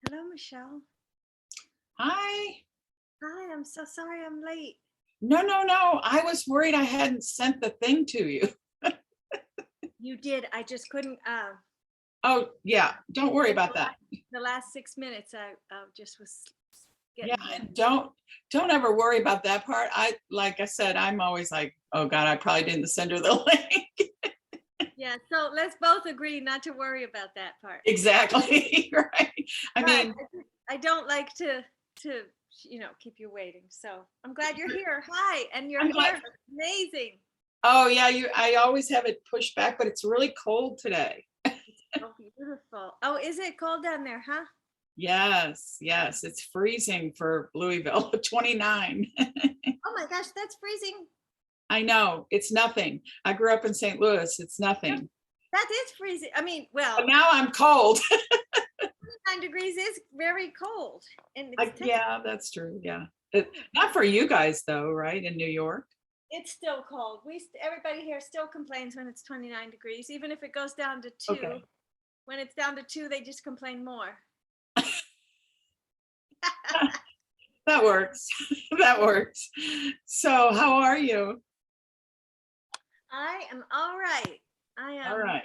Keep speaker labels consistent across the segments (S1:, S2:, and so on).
S1: Hello, Michelle.
S2: Hi.
S1: Hi, I'm so sorry I'm late.
S2: No. I was worried I hadn't sent the thing to you.
S1: You did. I just couldn't.
S2: Oh, yeah. Don't worry about that.
S1: The last 6 minutes, I just was
S2: Yeah,
S1: getting there.
S2: don't ever worry about that part. Like I said, I'm always like, oh God, I probably didn't send her the link.
S1: Yeah. So let's both agree not to worry about that part.
S2: Exactly. Right. I mean,
S1: I don't like to keep you waiting. So I'm glad you're here. Hi, and your
S2: I'm
S1: hair
S2: glad.
S1: is amazing.
S2: Oh yeah, I always have it pushed back, but it's really cold today.
S1: Oh, beautiful. Oh, is it cold down there, huh?
S2: Yes, it's freezing for Louisville, 29.
S1: Oh my gosh, that's freezing.
S2: I know, it's nothing. I grew up in St. Louis, it's nothing.
S1: That is freezing. I mean,
S2: But
S1: well,
S2: now I'm cold.
S1: 29 degrees is very cold. And
S2: Yeah, that's true. Yeah. Not for you guys though, right? In New York.
S1: it's still cold. Everybody here still complains when it's 29 degrees, even if it goes down to 2.
S2: Okay.
S1: When it's down to 2, they just complain more.
S2: That works. That works. So how are you?
S1: I am all right. I am,
S2: All right.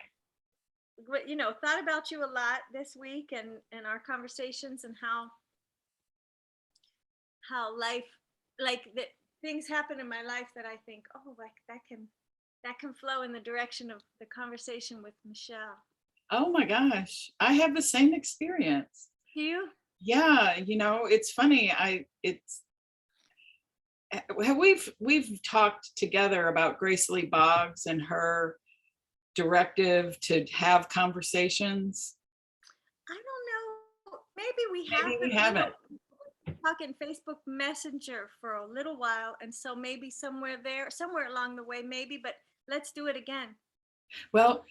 S1: thought about you a lot this week and our conversations and how life, like the things happen in my life that I think, oh, like that can flow in the direction of the conversation with Michelle.
S2: Oh my gosh. I have the same experience.
S1: Do you?
S2: Yeah, it's funny. We've talked together about Grace Lee Boggs and her directive to have conversations.
S1: I don't know. Maybe we have,
S2: Maybe we
S1: but
S2: haven't.
S1: talking Facebook Messenger for a little while, and so maybe somewhere along the way, maybe. But let's do it again.
S2: Well,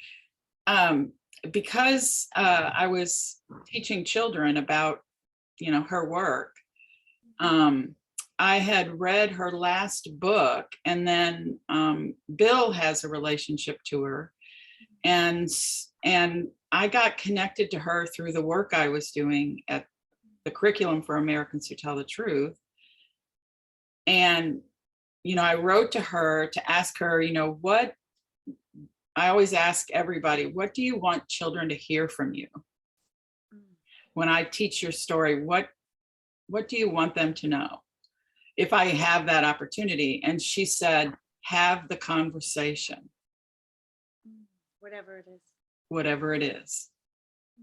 S2: because I was teaching children about, her work, I had read her last book, and then Bill has a relationship to her, and I got connected to her through the work I was doing at the Curriculum for Americans Who Tell the Truth. And, I wrote to her to ask her, what I always ask everybody, what do you want children to hear from you? When I teach your story, what do you want them to know? If I have that opportunity. And she said, have the conversation.
S1: Whatever it is.
S2: Whatever it is.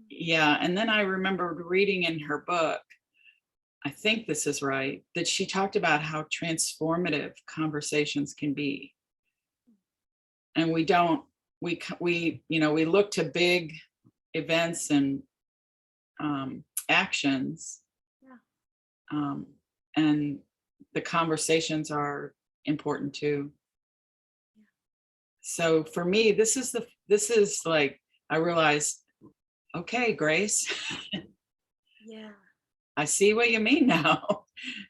S2: Yeah. And then I remembered reading in her book, I think this is right, that she talked about how transformative conversations can be. And we look to big events and actions.
S1: Yeah.
S2: And the conversations are important too.
S1: Yeah.
S2: So for me, this is like, I realized, okay, Grace.
S1: Yeah.
S2: I see what you mean now,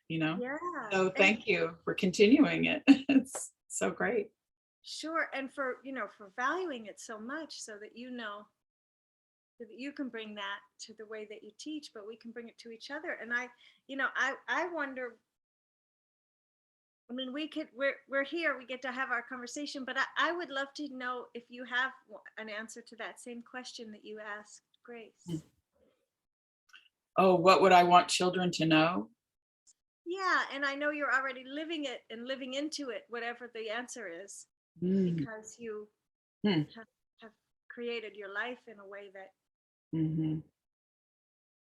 S1: Yeah.
S2: So thank you for continuing it. It's so great.
S1: Sure. And for valuing it so much so that so that you can bring that to the way that you teach, but we can bring it to each other. And I wonder, I mean, we're here, we get to have our conversation, but I would love to know if you have an answer to that same question that you asked Grace.
S2: Oh, what would I want children to know?
S1: Yeah, and I know you're already living it and living into it, whatever the answer is, because you have created your life in a way that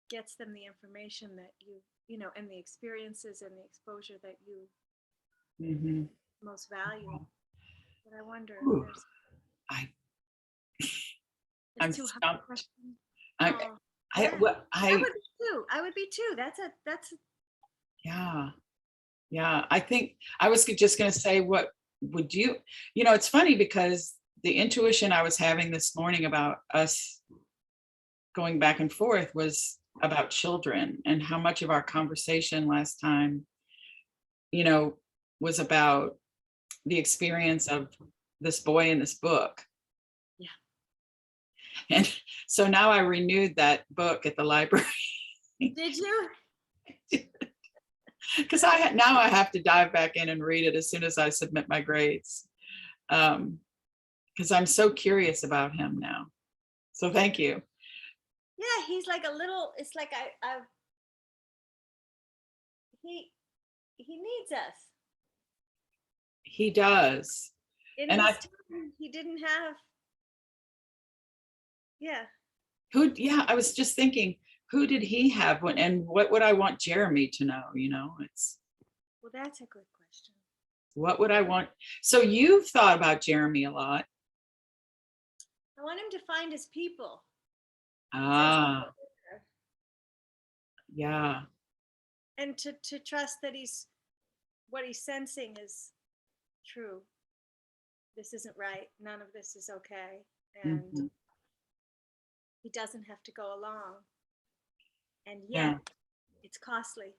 S1: gets them the information that and the experiences and the exposure that you most value. But I wonder if there's
S2: I'm
S1: too
S2: stumped.
S1: hard a question.
S2: I
S1: would be too. That's
S2: yeah. I think I was just going to say, what would you, it's funny because the intuition I was having this morning about us going back and forth was about children, and how much of our conversation last time, was about the experience of this boy in this book.
S1: Yeah.
S2: And so now I renewed that book at the library.
S1: Did you?
S2: Because now I have to dive back in and read it as soon as I submit my grades. Because I'm so curious about him now. So thank you.
S1: Yeah, he's like a little. It's like he he needs us.
S2: He does.
S1: In
S2: And
S1: his time, he didn't have. Yeah.
S2: yeah, I was just thinking, who did he have when, and what would I want Jeremy to know? It's
S1: Well, that's a good question.
S2: what would I want? So you've thought about Jeremy a lot.
S1: I want him to find his people. It says
S2: Ah, yeah.
S1: and to trust that what he's sensing is true. This isn't right. None of this is okay. And
S2: Mhm.
S1: he doesn't have to go along. And
S2: Yeah.
S1: yet it's costly.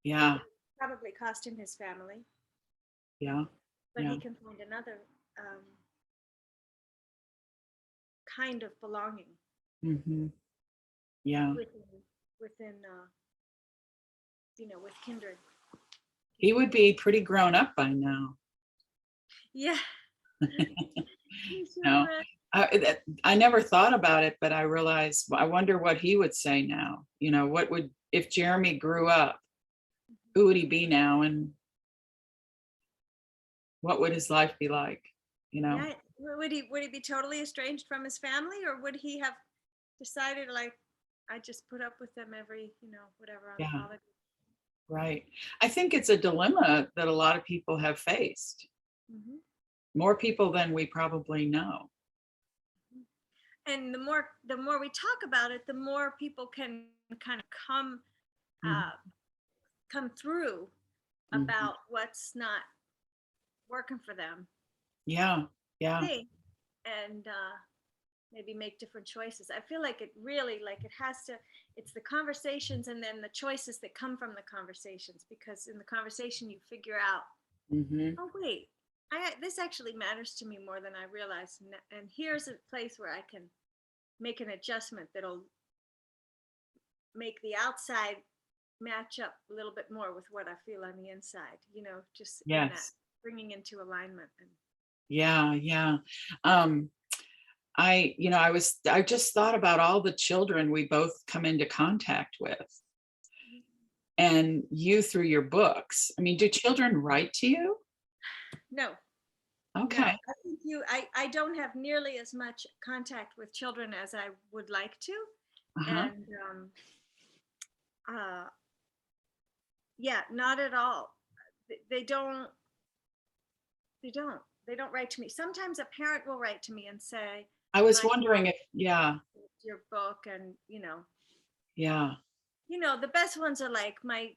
S2: Yeah.
S1: Probably cost him his family,
S2: Yeah.
S1: but
S2: Yeah.
S1: he can find another kind of belonging
S2: Hmm. Yeah.
S1: within with kindred.
S2: He would be pretty grown up by now.
S1: Yeah. He sure
S2: No,
S1: would.
S2: I never thought about it, but I realized, I wonder what he would say now. What would, if Jeremy grew up, who would he be now? And what would his life be like?
S1: Yeah. Would he be totally estranged from his family, or would he have decided like I just put up with them every whatever on the
S2: Yeah,
S1: holiday?
S2: right. I think it's a dilemma that a lot of people have faced,
S1: Hmm.
S2: more people than we probably know.
S1: And the more we talk about it, the more people can kind of uh, come through
S2: Mm-hmm.
S1: about what's not working for them.
S2: Yeah, yeah,
S1: Think and maybe make different choices. I feel like it really like it has to. It's the conversations and then the choices that come from the conversations, because in the conversation you figure out,
S2: hmm,
S1: oh wait, this actually matters to me more than I realized, and here's a place where I can make an adjustment that'll make the outside match up a little bit more with what I feel on the inside, just in that
S2: yes,
S1: bringing into alignment. And
S2: yeah, yeah. Um, I just thought about all the children we both come into contact with, and you through your books. I mean, do children write to you?
S1: no, no,
S2: Okay.
S1: I think I don't have nearly as much contact with children as I would like to.
S2: Uh-huh.
S1: And uh, yeah, not at all. They don't, they don't write to me. Sometimes a parent will write to me and say,
S2: I was
S1: my
S2: wondering if, yeah,
S1: your book, and
S2: yeah,
S1: the best ones are like I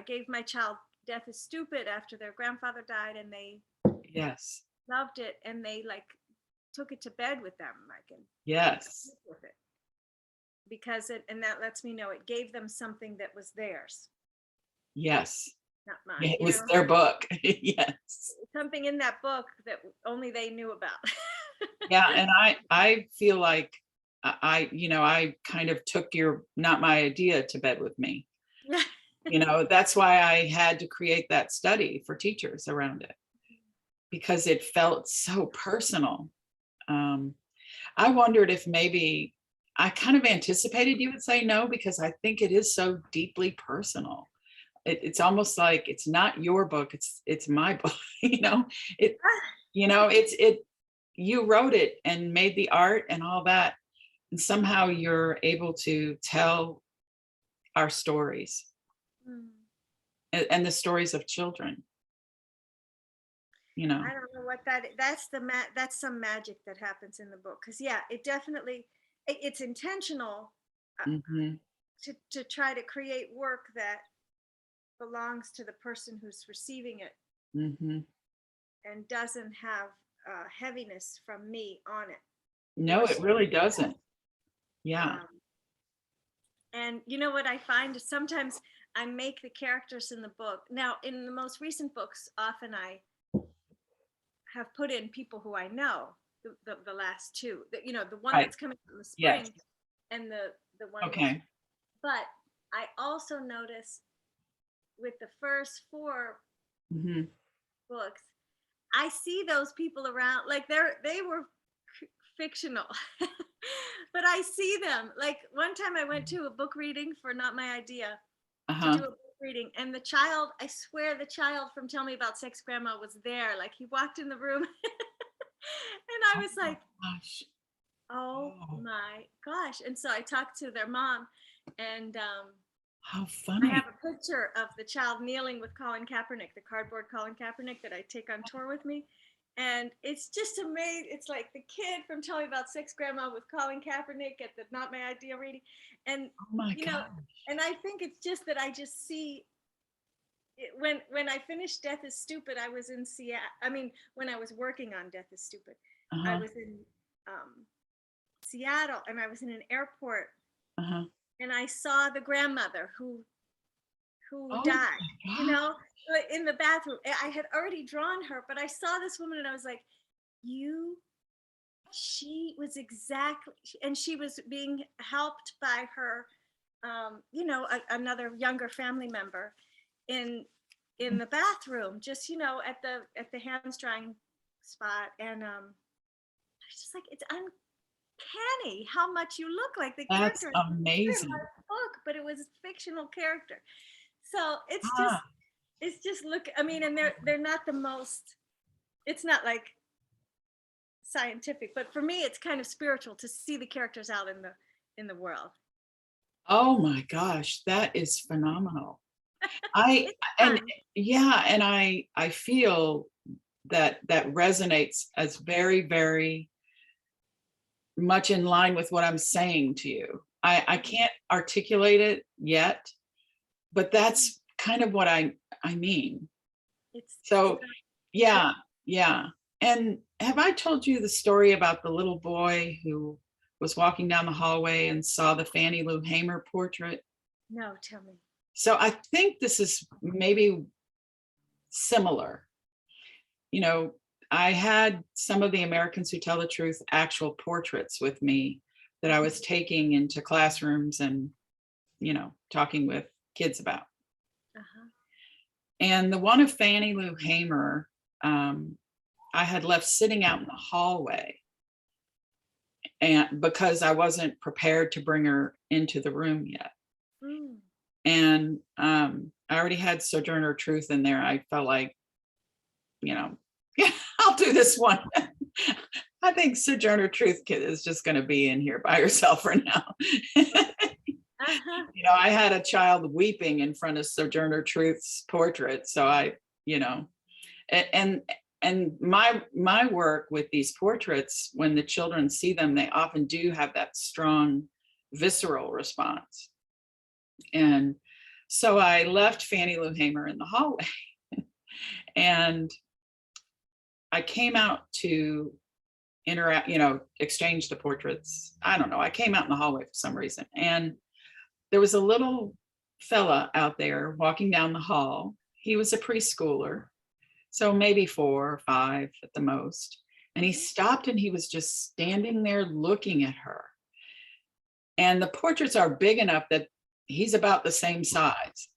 S1: gave my child Death is Stupid after their grandfather died, and they
S2: yes,
S1: loved it, and they like took it to bed with them, like, and went to
S2: yes,
S1: sleep with it, because and that lets me know it gave them something that was theirs,
S2: yes.
S1: not
S2: Yeah,
S1: mine,
S2: it was their book. Yes.
S1: something in that book that only they knew about.
S2: Yeah, and I feel like I kind of took your, not my idea, to bed with me.
S1: Yeah.
S2: That's why I had to create that study for teachers around it, because it felt so personal. Um, I wondered if maybe I kind of anticipated you would say no, because I think it is so deeply personal. It's almost like it's not your book, it's my book. It it's you wrote it and made the art and all that, and somehow you're able to tell our stories,
S1: Mm.
S2: and the stories of children. you know
S1: I don't know what that's some magic that happens in the book, because yeah, it definitely it's intentional, uh,
S2: hmm,
S1: to try to create work that belongs to the person who's receiving it
S2: hmm.
S1: and doesn't have heaviness from me on it,
S2: No,
S1: or
S2: it really doesn't. Yeah.
S1: um, and what I find is sometimes I make the characters in the book. Now, in the most recent books, often I have put in people who I know. The last two, the one
S2: Right.
S1: that's coming out in the
S2: Yes.
S1: spring, and the one
S2: Okay.
S1: But I also noticed with the first 4
S2: Mhm.
S1: books, I see those people around, like they were fictional. But I see them. Like one time I went to a book reading for Not My Idea, to
S2: Uh-huh.
S1: do a book reading, and the child, I swear the child from Tell Me About Sex Grandma was there. Like he walked in the room and I
S2: Oh
S1: was
S2: my
S1: like,
S2: gosh.
S1: oh
S2: Oh,
S1: my gosh. And so I talked to their mom, and
S2: how
S1: I have
S2: funny.
S1: a picture of the child kneeling with Colin Kaepernick, the cardboard Colin Kaepernick that I take on tour with me. And it's just amazing. It's like the kid from Tell Me About Sex Grandma with Colin Kaepernick at the Not My Idea reading. And,
S2: Oh my
S1: you know,
S2: gosh.
S1: and I think it's just that I just see it, when I finished Death is Stupid, I was in Seattle. I mean, when I was working on Death is Stupid, I
S2: Uh-huh.
S1: was in Seattle, and I was in an airport,
S2: Uh-huh.
S1: and I saw the grandmother who
S2: Oh
S1: died,
S2: my
S1: you
S2: God.
S1: know, like in the bathroom. I had already drawn her, but I saw this woman and I was like, you, she was exactly, and she was being helped by her, another younger family member in the bathroom, just, at the hands drying spot. And I was just like, it's uncanny how much you look like the
S2: That's
S1: character in
S2: amazing.
S1: my book, but it was a fictional character. So
S2: Ah,
S1: it's just look, I mean, and they're not the most, it's not like scientific, but for me it's kind of spiritual to see the characters out in the world.
S2: oh my gosh, that is phenomenal. I
S1: It's
S2: and
S1: fun.
S2: yeah, and I feel that that resonates as very, very much in line with what I'm saying to you. I can't articulate it yet, but that's kind of what I mean.
S1: It's
S2: So
S1: yeah.
S2: yeah, yeah. And have I told you the story about the little boy who was walking down the hallway and saw the Fannie Lou Hamer portrait?
S1: No, tell me.
S2: So I think this is maybe similar. You know, I had some of the Americans Who Tell the Truth actual portraits with me that I was taking into classrooms and, talking with kids about.
S1: Uh-huh.
S2: And the one of Fannie Lou Hamer, um, I had left sitting out in the hallway, and because I wasn't prepared to bring her into the room yet.
S1: Mm.
S2: And I already had Sojourner Truth in there. I felt like, yeah, I'll do this one. I think Sojourner Truth is just going to be in here by herself for now.
S1: Uh-huh.
S2: I had a child weeping in front of Sojourner Truth's portrait. So and my work with these portraits, when the children see them, they often do have that strong visceral response. And so I left Fannie Lou Hamer in the hallway and I came out to interact, exchange the portraits. I don't know. I came out in the hallway for some reason. And there was a little fella out there walking down the hall. He was a preschooler, so maybe 4 or 5 at the most. And he
S1: Mhm.
S2: stopped and he was just standing there looking at her. And the portraits are big enough that he's about the same size.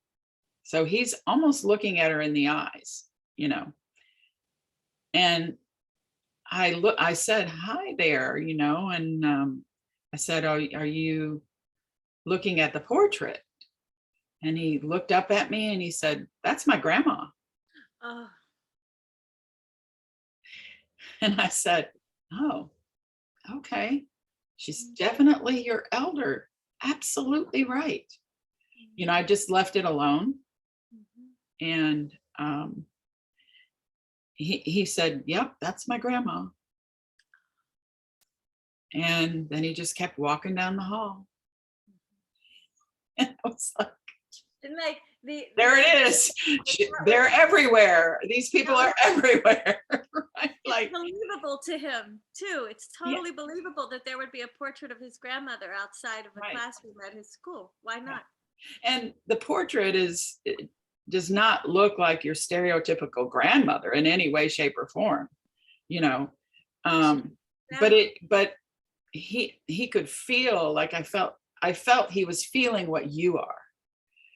S2: So he's almost looking at her in the eyes, And I said, "Hi there," and I said, "Are you looking at the portrait?" And he looked up at me and he said, "That's my grandma."
S1: Oh.
S2: And I said, "Oh, okay. She's definitely your elder. Absolutely right." I just left it alone.
S1: Mhm.
S2: And he said, "Yep, that's my grandma." And then he just kept walking down the hall. And I was like,
S1: And like the
S2: there
S1: idea
S2: it is.
S1: that that was,
S2: They're everywhere. These people
S1: that was
S2: are everywhere. Right?
S1: it's
S2: Like,
S1: believable to him too. It's
S2: yeah,
S1: totally believable that there would be a portrait of his grandmother outside of a
S2: right.
S1: classroom at his school. Why
S2: Yeah.
S1: not?
S2: And the portrait it does not look like your stereotypical grandmother in any way, shape, or form, you know.
S1: She's
S2: Um, but
S1: grandma.
S2: he could feel like I felt I felt he was feeling what you are,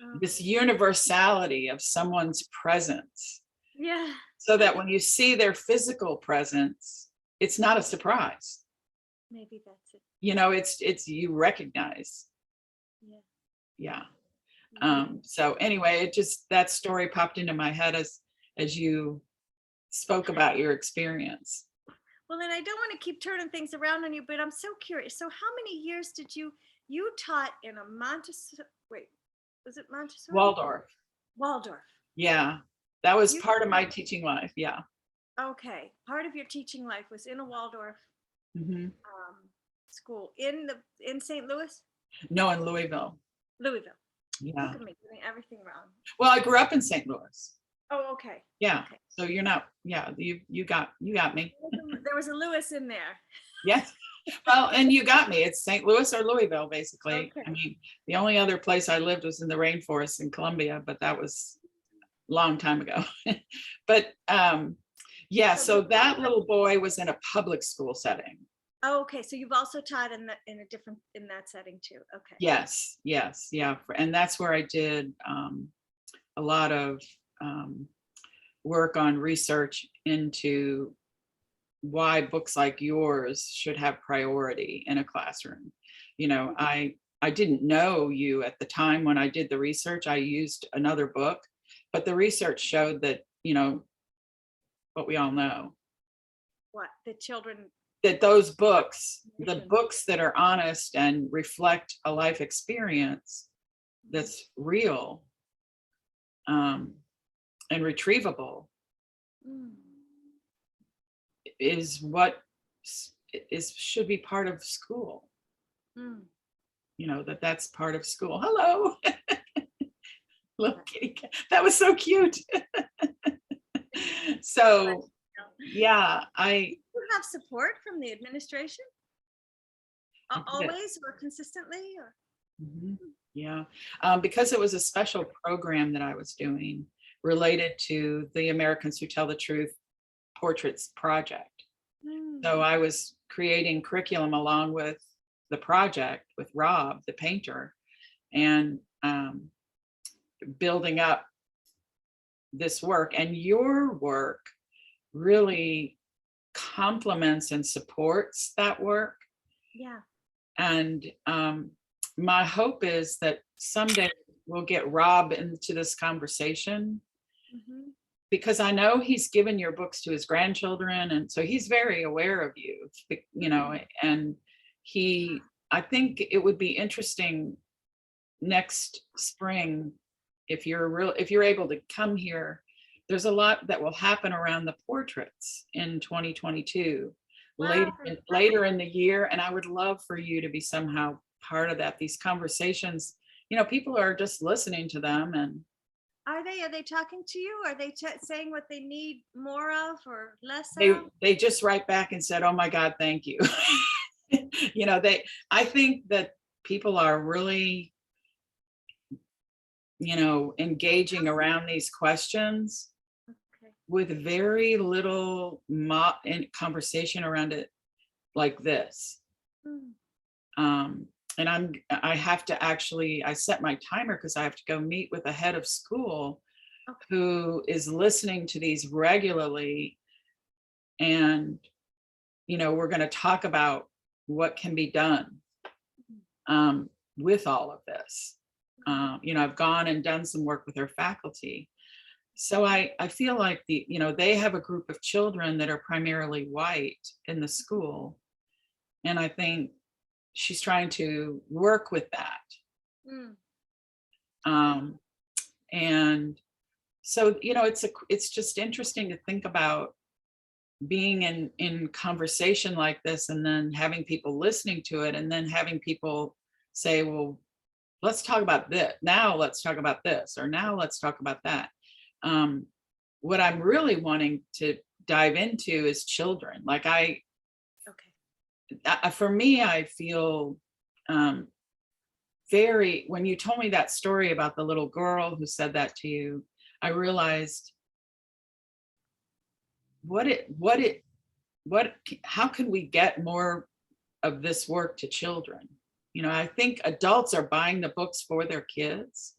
S1: Oh,
S2: this universality of someone's presence,
S1: yeah.
S2: so that when you see their physical presence, it's not a surprise.
S1: Maybe that's it.
S2: You know, it's you recognize.
S1: Yeah.
S2: Yeah.
S1: Yeah.
S2: So anyway, it just, that story popped into my head as you spoke about your experience.
S1: Well, and I don't want to keep turning things around on you, but I'm so curious. So, how many years did you taught in a Montessori? Wait, was it Montessori?
S2: Waldorf.
S1: Waldorf.
S2: Yeah. That was
S1: You
S2: part of my teaching life. Yeah.
S1: okay? Part of your teaching life was in a Waldorf
S2: Hmm.
S1: school in St. Louis,
S2: No, in Louisville.
S1: Louisville.
S2: Yeah.
S1: Look at me getting everything wrong.
S2: Well, I grew up in St. Louis.
S1: Oh, okay.
S2: Yeah.
S1: Okay.
S2: So you're not, yeah, you got me.
S1: There was a Lewis in there.
S2: Yes. Well, and you got me. It's St. Louis or Louisville, basically. I
S1: Okay.
S2: mean, the only other place I lived was in the rainforest in Colombia, but that was a long time ago. But yeah, so that little boy was in a public school setting.
S1: Oh, okay. So you've also taught in a different in that setting too. Okay.
S2: Yes, yes, yeah. And that's where I did a lot of work on research into why books like yours should have priority in a classroom. You know, I didn't know you at the time when I did the research. I used another book, but the research showed that, you know, what we all know,
S1: What the children?
S2: that those books, the
S1: Mission.
S2: books that are honest and reflect a life experience that's real, and retrievable,
S1: Mm.
S2: is what is should be part of school.
S1: Mm.
S2: You know, that's part of school. Hello. Little kitty cat. That was so cute. So yeah,
S1: You have support from the administration
S2: I did.
S1: always or consistently or
S2: Mhm. Yeah, because it was a special program that I was doing related to the Americans Who Tell the Truth Portraits Project. So
S1: Mm.
S2: I was creating curriculum along with the project with Rob, the painter, and building up this work. And your work really complements and supports that work.
S1: Yeah.
S2: And my hope is that someday we'll get Rob into this conversation,
S1: Mm-hmm.
S2: because I know he's given your books to his grandchildren. And so he's very aware of you, you know, and I think it would be interesting next spring, if you're able to come here. There's a lot that will happen around the portraits in 2022,
S1: Wow.
S2: later in the year, and I would love for you to be somehow part of that. These conversations, you know, people are just listening to them, and
S1: Are they talking to you? Are they saying what they need more of or less
S2: they
S1: of?
S2: they just write back and said, "Oh my God, thank you." You know, I think that people are really, you know, engaging around these questions
S1: Okay.
S2: with very little conversation around it like this.
S1: Mm.
S2: And I have to actually, I set my timer because I have to go meet with a head of school
S1: Okay.
S2: who is listening to these regularly. And, you know, we're going to talk about what can be done with all of this. You know, I've gone and done some work with her faculty. So I feel like you know, they have a group of children that are primarily white in the school. And I think she's trying to work with that.
S1: Mm.
S2: And so, you know, it's just interesting to think about being in conversation like this, and then having people listening to it, and then having people say, well, let's talk about this. Now let's talk about this, or now let's talk about that. What I'm really wanting to dive into is children. Like for me, I feel when you told me that story about the little girl who said that to you, I realized how can we get more of this work to children? I think adults are buying the books for their kids,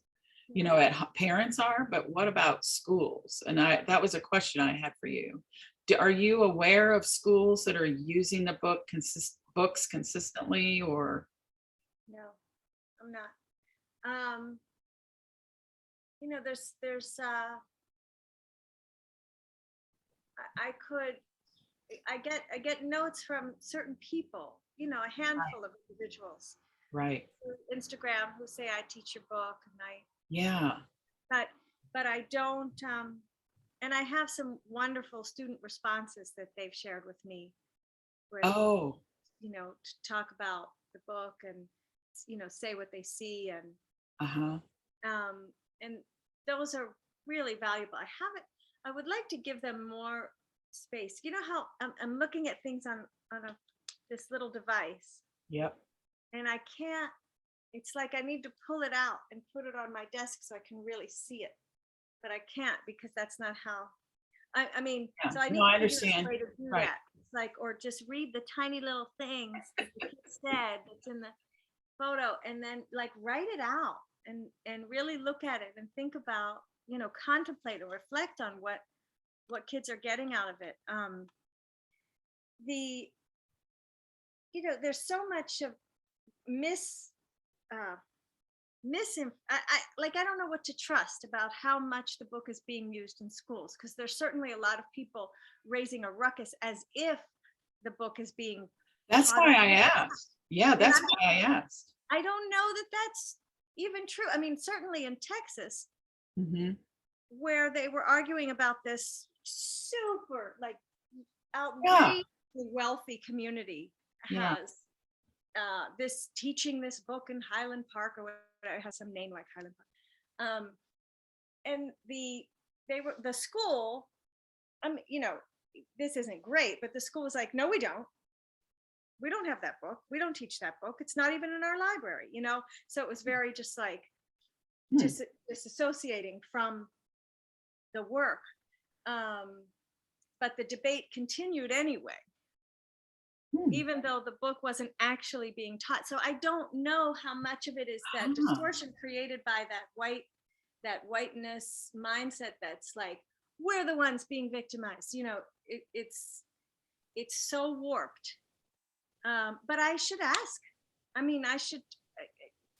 S2: parents are, but what about schools? And that was a question I had for you. Are you aware of schools that are using the books consistently, or?
S1: No, I'm not. There's I get notes from certain people, a handful of individuals
S2: Right.
S1: through Instagram who say I teach your book, and
S2: Yeah.
S1: but I don't, and I have some wonderful student responses that they've shared with me where
S2: Oh.
S1: to talk about the book and say what they see, and
S2: Uh-huh.
S1: and those are really valuable. I would like to give them more space. You know how I'm looking at things on this little device,
S2: Yep.
S1: and I can't. It's like I need to pull it out and put it on my desk so I can really see it, but I can't because that's not how. I mean,
S2: Yeah.
S1: so I need
S2: No, I
S1: to figure out
S2: understand.
S1: a way to do
S2: Right.
S1: that. It's like, or just read the tiny little things that the kid said that's in the photo, and then like write it out and really look at it and think about, contemplate or reflect on what kids are getting out of it. The There's so much of mis uh I don't know what to trust about how much the book is being used in schools, because there's certainly a lot of people raising a ruckus as if the book is being
S2: That's
S1: taught
S2: why
S1: in
S2: I
S1: class.
S2: asked. Yeah,
S1: And
S2: that's why I asked.
S1: I don't know that that's even true. I mean, certainly in Texas,
S2: Hmm.
S1: where they were arguing about this super like
S2: Yeah.
S1: outrageously wealthy community
S2: Yeah.
S1: has this teaching this book in Highland Park, or whatever. It has some name like Highland Park. And the school, this isn't great, but the school was like, no, we don't have that book, we don't teach that book, it's not even in our library. So it was very just like
S2: Hmm.
S1: disassociating from the work. But the debate continued anyway,
S2: Hmm.
S1: even though the book wasn't actually being taught. So I don't know how much of it is that
S2: Ah.
S1: distortion created by that whiteness mindset that's like, we're the ones being victimized. It's so warped. But I should ask. I mean, I should,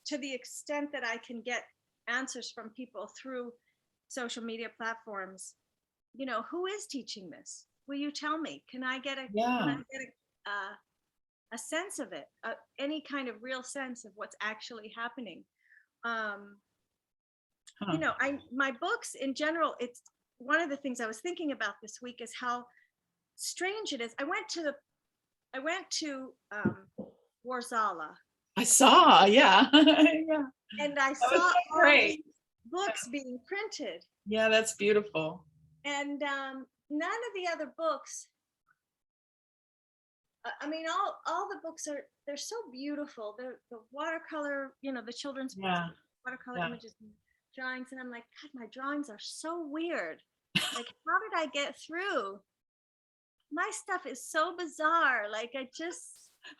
S1: to the extent that I can get answers from people through social media platforms, who is teaching this? Will you tell me? Can I get
S2: Yeah.
S1: a sense of it, any kind of real sense of what's actually happening?
S2: Huh.
S1: My books in general, it's one of the things I was thinking about this week is how strange it is. I went to Warzala,
S2: I saw. Yeah. Yeah.
S1: and I
S2: That was
S1: saw
S2: so
S1: all
S2: great.
S1: these books being printed,
S2: Yeah, that's beautiful.
S1: and none of the other books. I mean, all the books they're so beautiful. The watercolor, the children's books,
S2: Yeah.
S1: watercolor
S2: Yeah.
S1: images and drawings, and I'm like, God, my drawings are so weird. Like, how did I get through? My stuff is so bizarre. Like,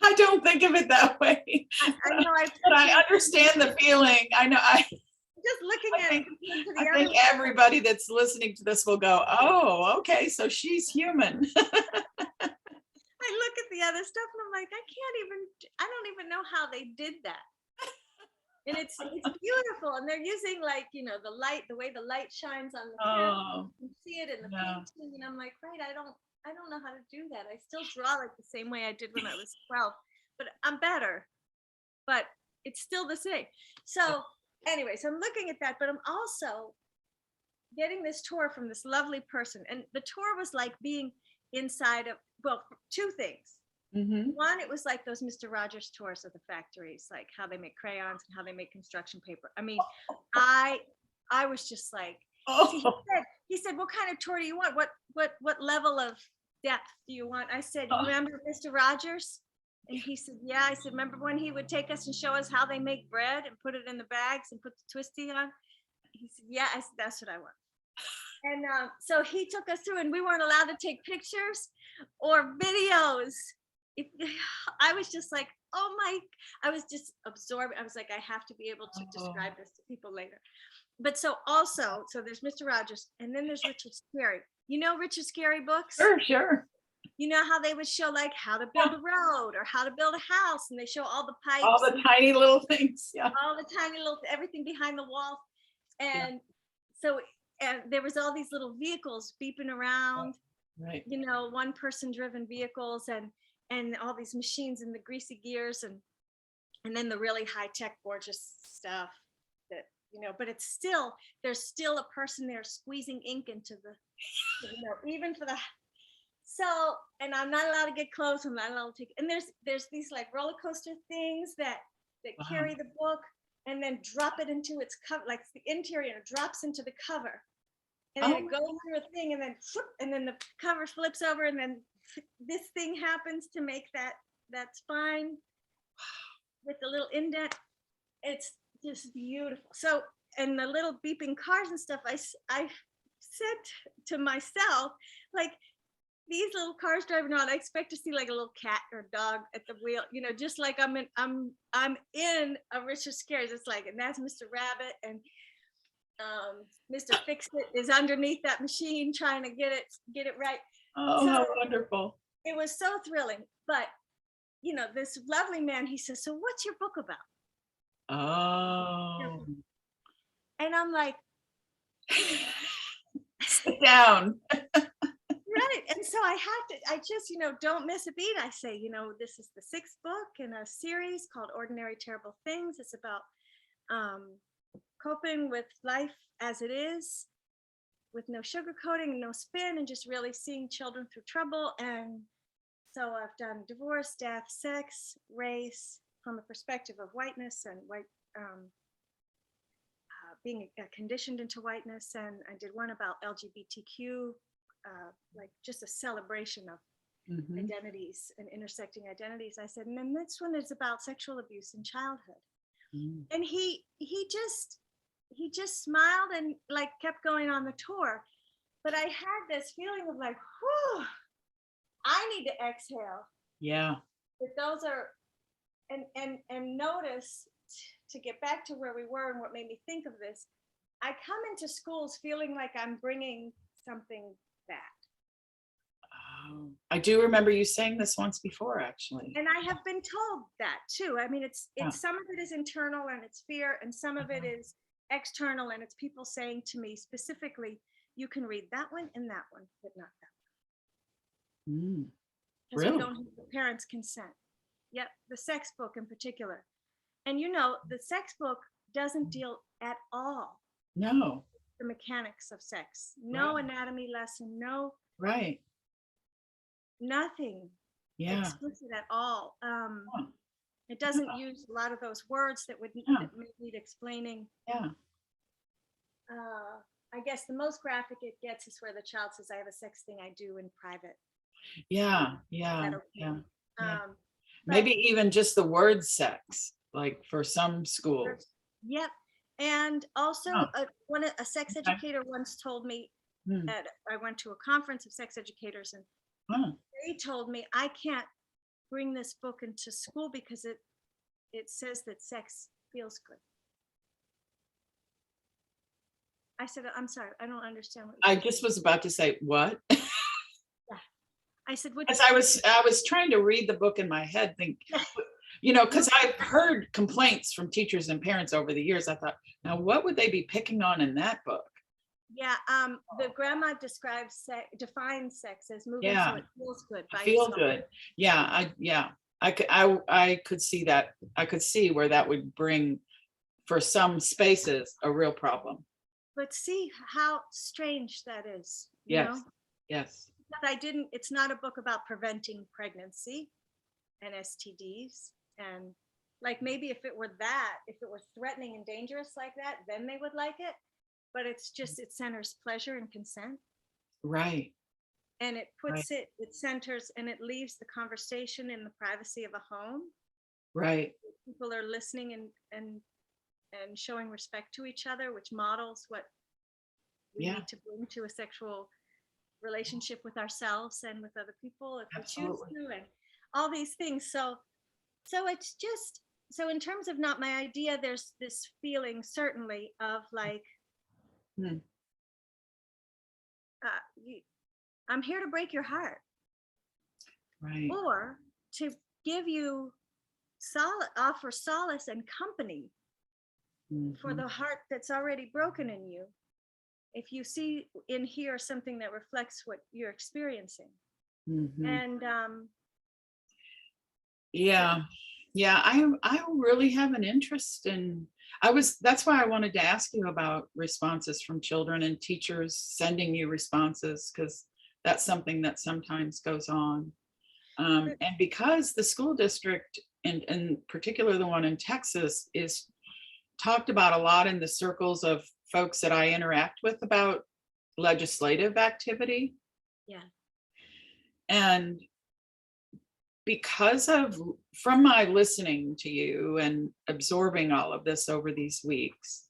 S2: I don't think of it that way.
S1: I know
S2: But I understand the feeling. I know.
S1: just looking
S2: I
S1: at
S2: think,
S1: it to the
S2: I
S1: other
S2: think everybody that's listening to this will go, oh, okay, so she's human.
S1: I look at the other stuff and I'm like, I don't even know how they did that. And it's beautiful. And they're using like, the light, the way the light shines on the film.
S2: Oh,
S1: You can see it in the
S2: yeah.
S1: painting. And I'm like, right, I don't know how to do that. I still draw like the same way I did when I was 12, but I'm better, but it's still the same. So anyway, so I'm looking at that, but I'm also getting this tour from this lovely person. And the tour was like being inside of, well, two things.
S2: Mhm.
S1: One, it was like those Mr. Rogers tours of the factories, like how they make crayons and how they make construction paper. I mean, I was just like, see,
S2: Oh,
S1: he said, what kind of tour do you want? What level of depth do you want? I said, you remember Mr. Rogers? And he said, yeah. I said, remember when he would take us and show us how they make bread and put it in the bags and put the twisty on? He said, yeah. I said, that's what I want. And so he took us through, and we weren't allowed to take pictures or videos. I was just like, oh my, I was just absorbed. I was like, I have to be able to
S2: Oh,
S1: describe this to people later. But so also, so there's Mr. Rogers, and then there's Richard Scarry. You know Richard Scarry books?
S2: sure, sure.
S1: You know how they would show like how to build
S2: Yeah.
S1: a road or how to build a house, and they show all the
S2: All
S1: pipes
S2: the
S1: and
S2: tiny little things. Yeah.
S1: all the tiny little everything behind the wall.
S2: Yeah.
S1: And so and there was all these little vehicles beeping around,
S2: Right.
S1: you know, one person driven vehicles, and all these machines and the greasy gears, and then the really high tech gorgeous stuff that, you know, but it's still, there's still a person there squeezing ink into the, you know, even for the, so, and I'm not allowed to get close, I'm not allowed to take, and there's these like roller coaster things that
S2: Wow.
S1: carry the book and then drop it into its cover, like it's the interior, and it drops into the cover, and then
S2: Oh,
S1: it goes through a thing, and then the cover flips over, and then this thing happens to make that spine with the little indent. It's just beautiful. So, and the little beeping cars and stuff, I said to myself, like, these little cars driving around, I expect to see like a little cat or dog at the wheel, you know, just like I'm in a Richard Scarry's. It's like, and that's Mr. Rabbit, and Mr. Fix It is underneath that machine trying to get it right.
S2: oh,
S1: So
S2: how wonderful.
S1: it was so thrilling. But you know, this lovely man, he says, "So what's your book about?"
S2: Oh,
S1: And I'm like,
S2: sit down.
S1: right. And so I just, you know, don't miss a beat. I say, you know, this is the 6th book in a series called Ordinary Terrible Things. It's about um, coping with life as it is, with no sugarcoating, no spin, and just really seeing children through trouble. And so I've done divorce, death, sex, race from a perspective of whiteness and white, being conditioned into whiteness. And I did one about LGBTQ, like just a celebration of
S2: Mhm.
S1: identities and intersecting identities. I said, and then this one is about sexual abuse in childhood.
S2: Mm.
S1: And he just smiled and like kept going on the tour. But I had this feeling of like, whew, I need to exhale.
S2: Yeah.
S1: That those are, and notice, to get back to where we were and what made me think of this. I come into schools feeling like I'm bringing something back.
S2: Oh, I do remember you saying this once before, actually.
S1: And I have been told that too. I mean,
S2: Yeah.
S1: it's some of it is internal and it's fear, and some of it
S2: Uh-huh.
S1: is external, and it's people saying to me specifically, you can read that one and that one, but not that one,
S2: Mm,
S1: because we
S2: really?
S1: don't have the parents' consent. Yep, the sex book in particular. And you know, the sex book doesn't deal at all
S2: No.
S1: the mechanics of sex. No
S2: Right.
S1: anatomy lesson, no
S2: Right.
S1: nothing
S2: Yeah.
S1: explicit at all.
S2: Huh.
S1: It doesn't use a lot of those words that
S2: Yeah.
S1: that may need explaining.
S2: Yeah.
S1: I guess the most graphic it gets is where the child says, "I have a sex thing I do in private."
S2: Yeah.
S1: Is
S2: Yeah.
S1: that okay?
S2: Yeah. Yeah.
S1: But
S2: Maybe even just the word sex, like for some schools.
S1: yep. And also,
S2: Huh.
S1: a sex
S2: Okay.
S1: educator once told me,
S2: Hmm.
S1: at I went to a conference of sex educators, and
S2: Huh.
S1: they told me I can't bring this book into school because it says that sex feels good. I said, I'm sorry, I don't understand what
S2: I
S1: you
S2: just was about to say, what?
S1: said. I said, what?
S2: Because I was trying to read the book in my head, think, because I've heard complaints from teachers and parents over the years. I thought, now what would they be picking on in that book?
S1: Yeah, the grandma defines sex as moving
S2: Yeah.
S1: so it feels good
S2: I
S1: by
S2: feel
S1: yourself.
S2: good. Yeah. I could see that. I could see where that would bring, for some spaces, a real problem.
S1: But see how strange that is, you
S2: Yes.
S1: know?
S2: Yes.
S1: But it's not a book about preventing pregnancy and STDs. And like maybe if it were threatening and dangerous like that, then they would like it. But it centers pleasure and consent.
S2: Right.
S1: And it
S2: Right.
S1: centers, and it leaves the conversation in the privacy of a home.
S2: Right.
S1: People are listening and showing respect to each other, which models what we
S2: Yeah.
S1: need to bring to a sexual relationship with ourselves and with other people if we choose
S2: Absolutely.
S1: to, and all these things. So So it's just, so in terms of not my idea, there's this feeling certainly of like,
S2: Hmm.
S1: you, I'm here to break your heart,
S2: Right.
S1: or to give you offer solace and company for
S2: Mhm.
S1: the heart that's already broken in you. If you see in here something that reflects what you're experiencing,
S2: Mhm.
S1: and
S2: Yeah. Yeah, I really have an interest in, that's why I wanted to ask you about responses from children and teachers sending you responses, because that's something that sometimes goes on. And because the school district, and in particular the one in Texas, is talked about a lot in the circles of folks that I interact with about legislative activity.
S1: yeah,
S2: And because of, from my listening to you and absorbing all of this over these weeks,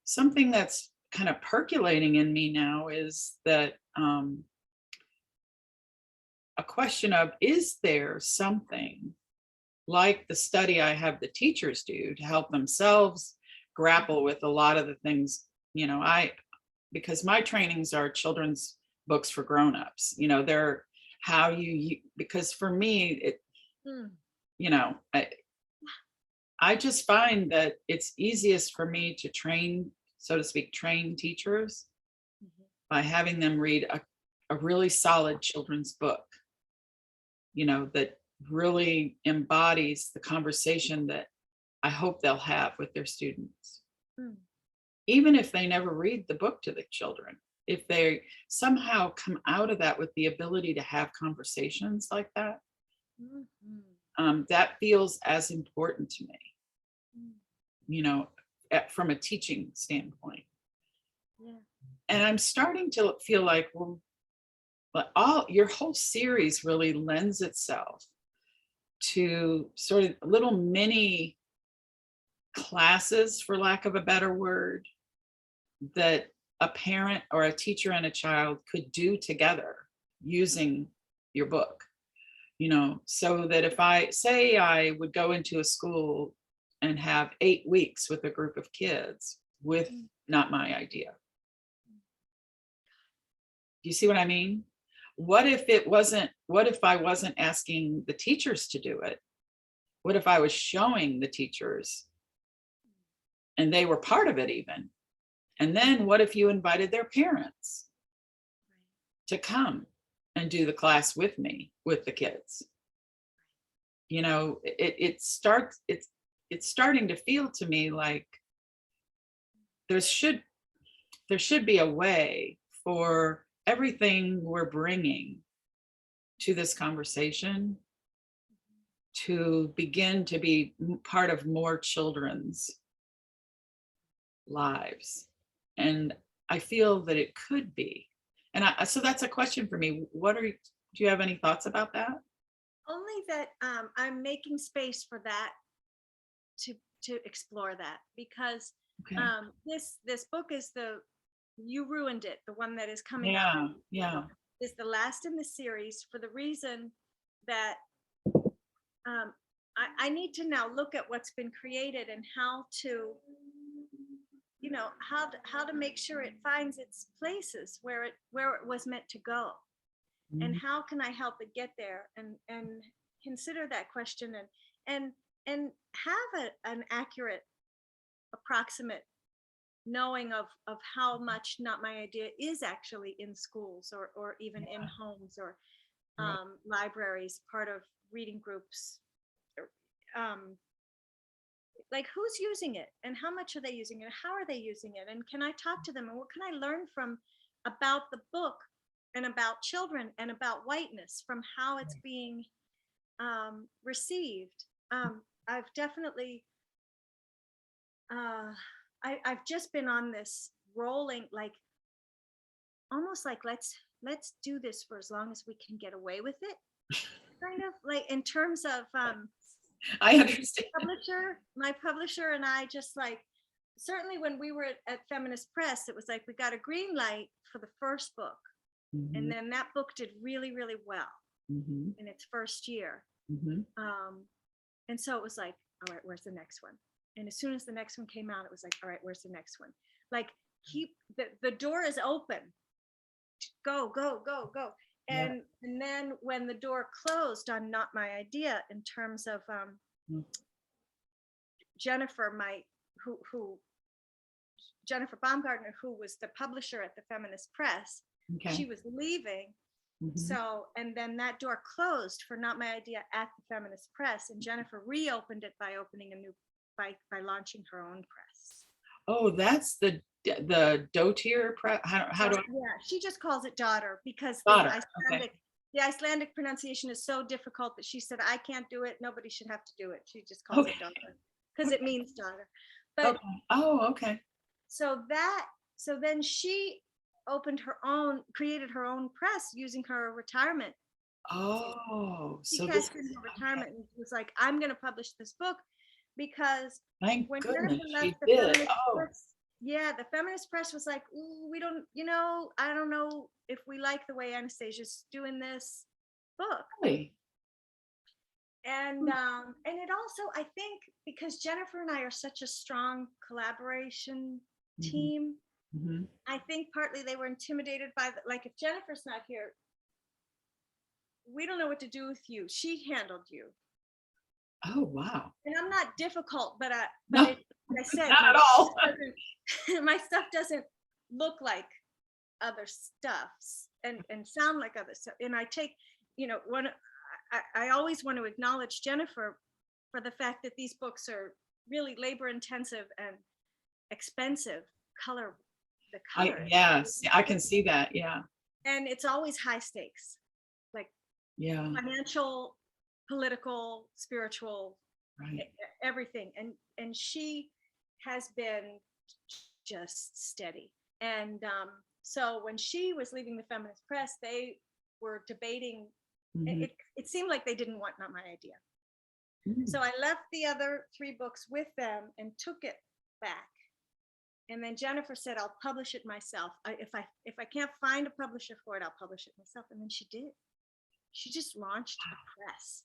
S2: something that's kind of percolating in me now is that a question of, is there something like the study I have the teachers do to help themselves grapple with a lot of the things, because my trainings are children's books for grown-ups, they're how because for me,
S1: mm,
S2: you know, I just find that it's easiest for me to train, so to speak, train teachers
S1: mhm,
S2: by having them read a really solid children's book, that really embodies the conversation that I hope they'll have with their students.
S1: mm,
S2: Even if they never read the book to the children, if they somehow come out of that with the ability to have conversations like that,
S1: mhm,
S2: that feels as important to me,
S1: mm,
S2: you know, from a teaching standpoint.
S1: yeah,
S2: And I'm starting to feel like, well, but all your whole series really lends itself to sort of little mini classes, for lack of a better word, that a parent or a teacher and a child could do together using your book, so that if I say I would go into a school and have 8 weeks with a group of kids with
S1: mm,
S2: not my idea.
S1: mm.
S2: Do you see what I mean? What if I wasn't asking the teachers to do it? What if I was showing the teachers and they were part of it even? And then what if you invited their parents to come and do the class with me, with the kids? It's starting to feel to me like there should there should be a way for everything we're bringing to this conversation to begin to be part of more children's lives. And I feel that it could be. And so that's a question for me. Do you have any thoughts about that?
S1: Only that I'm making space for that to explore that, because
S2: Okay.
S1: this book is the You Ruined It, the one that is coming out in
S2: Yeah. Yeah.
S1: April, is the last in the series for the reason that I need to now look at what's been created and how to, how to make sure it finds its places where it was meant to go, and
S2: Mhm.
S1: how can I help it get there, and consider that question, and and have an accurate, approximate knowing of how much not my idea is actually in schools, or even in
S2: Yeah.
S1: homes, or
S2: Right.
S1: libraries, part of reading groups, or, um, like who's using it and how much are they using it, how are they using it, and can I talk to them, and what can I learn from about the book, and about children, and about whiteness, from how it's
S2: Right.
S1: being received. I've definitely uh, I've just been on this rolling, like almost like let's do this for as long as we can get away with it, kind of like, in terms of
S2: I understand.
S1: my publisher and I, just like, certainly when we were at Feminist Press, it was like we got a green light for the first book, and
S2: Mhm.
S1: then that book did really, really well
S2: Mhm.
S1: in its first year.
S2: Mhm.
S1: Um, And so it was like, all right, where's the next one? And as soon as the next one came out, it was like, all right, where's the next one? Like, keep the door is open. Go, go, go, go.
S2: Yeah.
S1: And then when the door closed on Not My Idea, in terms of Jennifer, who Jennifer Baumgartner, who was the publisher at the Feminist Press,
S2: Okay.
S1: she was leaving.
S2: Mhm.
S1: So, and then that door closed for Not My Idea at the Feminist Press, and Jennifer reopened it by opening a new, by launching her own press.
S2: Oh, that's the Dotier press. How do I?
S1: Yeah, she just calls it daughter because
S2: Daughter,
S1: the Icelandic pronunciation is so difficult that she said, I can't do it. Nobody should have to do it. She just calls it daughter because it means daughter. But
S2: Okay. Oh, okay.
S1: so then she created her own press using her retirement.
S2: Oh,
S1: She
S2: so
S1: cashed in her retirement and was like, I'm going to publish this book because
S2: thank
S1: when
S2: goodness
S1: Jennifer
S2: she
S1: left the
S2: did.
S1: Feminist
S2: Oh,
S1: Press, yeah, the Feminist Press was like, ooh, we don't, I don't know if we like the way Anastasia's doing this book.
S2: really?
S1: And it also, I think, because Jennifer and I are such a strong collaboration team,
S2: Mhm.
S1: I think partly they were intimidated by like, if Jennifer's not here, we don't know what to do with you. She handled you.
S2: Oh, wow.
S1: And I'm not difficult, but
S2: No,
S1: like I said,
S2: not at all.
S1: my stuff doesn't look like other stuffs and sound like other stuff. And I take, I always want to acknowledge Jennifer for the fact that these books are really labor intensive and expensive. The color.
S2: Yes, I can see that. Yeah.
S1: And it's always high stakes, like financial, political, spiritual,
S2: right.
S1: everything. And she has been just steady. And so when she was leaving the Feminist Press, they were debating.
S2: Mhm.
S1: It seemed like they didn't want Not My Idea.
S2: Mm.
S1: So I left the other 3 books with them and took it back. And then Jennifer said, I'll publish it myself. If I can't find a publisher for it, I'll publish it myself. And then she did. She just launched a press.